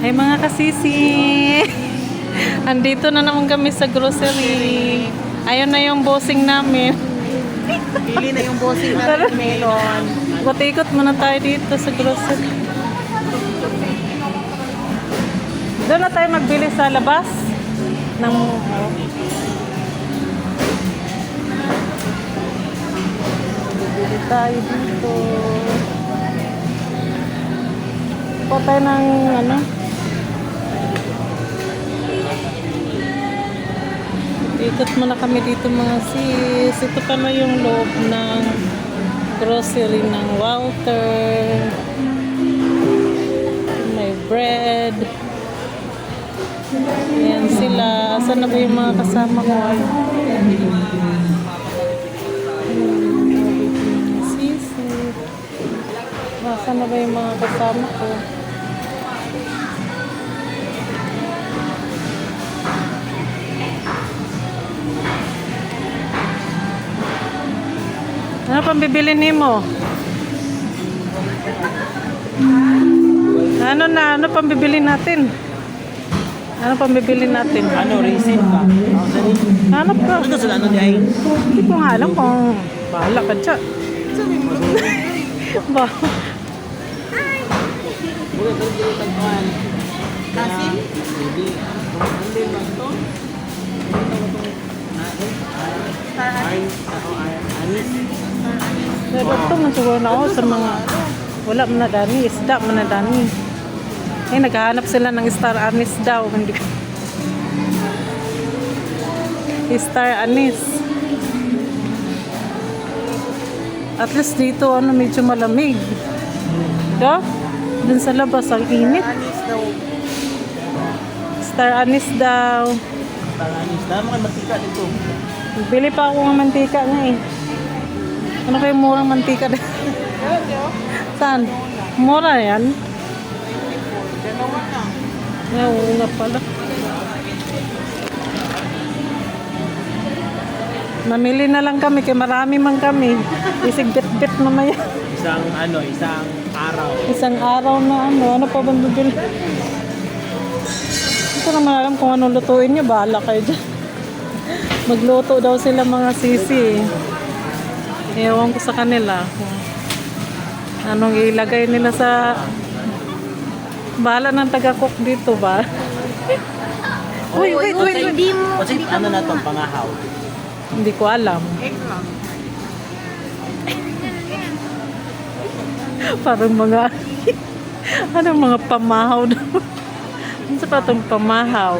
Ay mga kasisi, andito na naman kami sa grocery. Ayun na yung bossing namin. Pili na yung bossing natin melon. Ikot muna tayo dito sa grocery. Doon na tayo magbili sa labas ng bili tayo dito. Po tayo ng ano? Ikot muna kami dito mga sis. Ito pa na yung loob ng grocery ng Walter. May bread. Ayan sila. Saan na ba yung mga kasama ko? Sisi. Saan na ba yung mga kasama ko? Ano pang bibili nimo? Ano pang bibili natin? Ano pang bibili natin? Ano, raisin ka? Hanap ka. Ano sa ano di ay? Hindi ko nga alam kung bahala ka dyan. Ba? Bukan terjadi tagpuan. Kasim? Hindi. Hindi ba ito? Anis. Pero ito man siguro na ako sa mga wala man na dani, isda man na dani. Eh, naghahanap sila ng star anise daw. Hindi ka. Star anise. At least dito, ano, medyo malamig. Do? Dun sa labas, ang init. Anis daw. Star anise daw. Anis. Dami mga mantika dito. Bili pa ako ng mantika nga eh. Ano kayo murang mantika din? Saan? Mura yan? Dalawa na. Ay, oo nga pala. Mamili na lang kami, kaya marami man kami. Isig bit-bit mamaya. Isang araw. Isang araw na ano pa ba bibili? Hindi ko naman alam kung anong lutuin nyo, bahala kayo dyan. Magluto daw sila mga sisi. Ewan ko sa kanila. Anong ilagay nila sa... Bahala ng taga-cook dito ba? Uy, wait. Kasi ano na itong pangahaw? Hindi ko alam. Parang mga... Anong mga pamahaw daw? Ano sa pa itong pamahaw?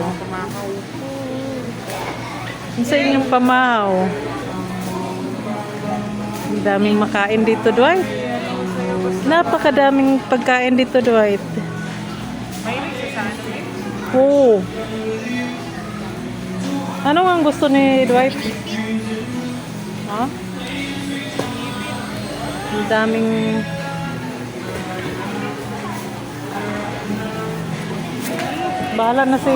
Ano sa inyong pamahaw? Ang daming makain dito, Dwight. Napakadaming pagkain dito, Dwight. Oo. Ano ang gusto ni Dwight? Ha? Ang daming... Bahala na si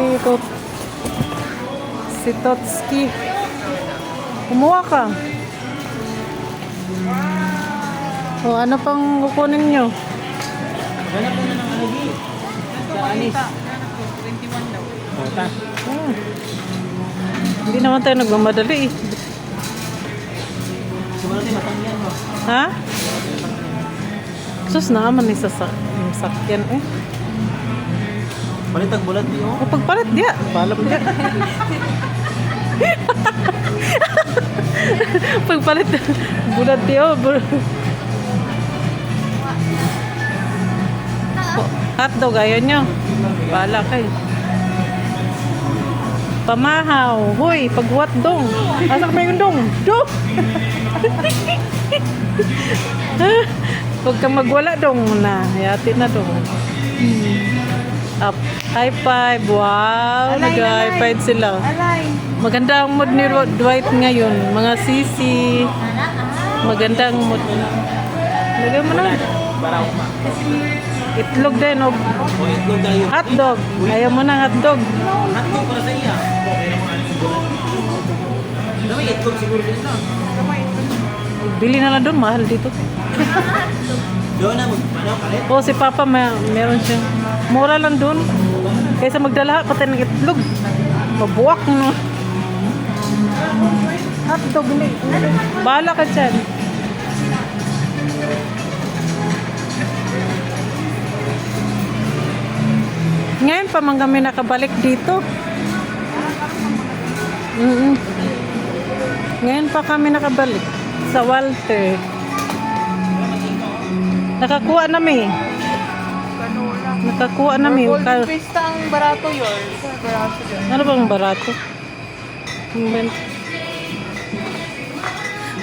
Totski. Kumuha ka. O ano pang kukunin nyo? Wala po na ng ano di. Sa anis. 21 daw. Ota. Ah. Hindi naman tayo nagmamadali eh. Siguro din matangyan mo. Ha? Sus naman isa sa sakyan eh. Balitag bulat di oh. O pagpalit diya. Balam diya. Pagpalit. Bulat diya. Hotdog ayaw nyo. Bahala kayo. Pamahaw. Hoy, pagwat dong. Asa ka pa yung dong? Dong! Huwag kang magwala dong na. Hayati na dong. Up. High five. Wow. Nag-high five sila. Maganda ang mood ni Dwight ngayon. Mga sisi. Maganda ang mood. Lagay mo na. Baraw pa. Itlog din. O O itlog tayo. hotdog. Ayaw mo ng hotdog. Hotdog para sa iya. May itlog siguro din na. Bili na lang doon. Mahal dito. Doon na, ano, kalit? O si Papa meron siya. Mura lang doon. Kaysa magdala pati ng itlog. Mabuwak no. Hotdog ni. Bahala ka dyan. Ngayon pa man kami nakabalik dito. Ngayon pa kami nakabalik sa Walter. Nakakuha namin. Nakakuha namin. Golden Vista ang barato yun. Barato yun. Ano bang barato?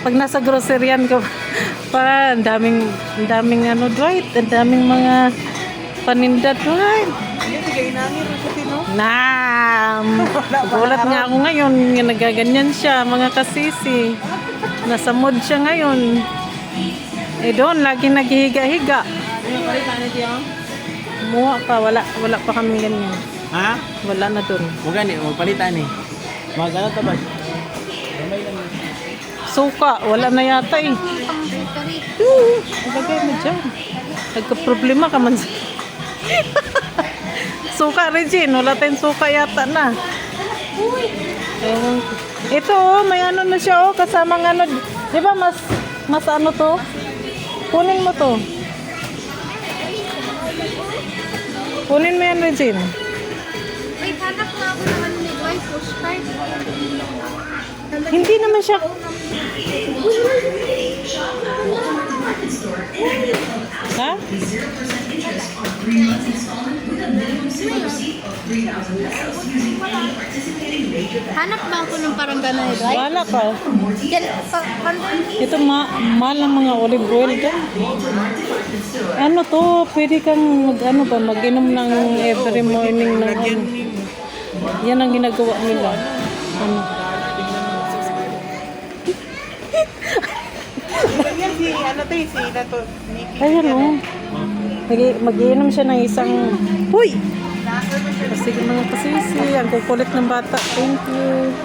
Pag nasa groceryan ko, para ang daming ano, Dwight, ang daming mga paninda, Dwight. Hindi, tigay namin. Rusutin, no? Nam! Gulat nga ako ngayon, nagaganyan siya, mga kasisi. Nasa mood siya ngayon. Eh doon, lagi naghihiga-higa. Ano palit na niya? Muha pa, wala pa kami ganyan. Ha? Wala na doon. Huwag gani, palitan eh. Magano to ba? Suka, wala na yata eh. Ilagay mo dyan. Nagka-problema ka man. Suka, Regine. Wala tayong suka yata na. Ewan ko. Ito oh, may ano na siya oh. Kasamang ano. Di ba mas ano to? Kunin mo to. Kunin mo yan, Regine. Wait, hanap nga ako naman ni Dwight postcard. Hindi naman siya. Ha? Hanap ba ako ng parang gano'n ni Dwight? Wala ka. Yan, Ito mahal ng mga olive oil dyan. Ano to? Pwede kang mag-inom ng every morning ng ano. Yan ang ginagawa nila. Ano? Yan si, ano to eh, si Nato. Ayan o. Mag-iinom siya ng isang... Huy! Kasi mga kasisi, ang kukulit ng bata. Thank you.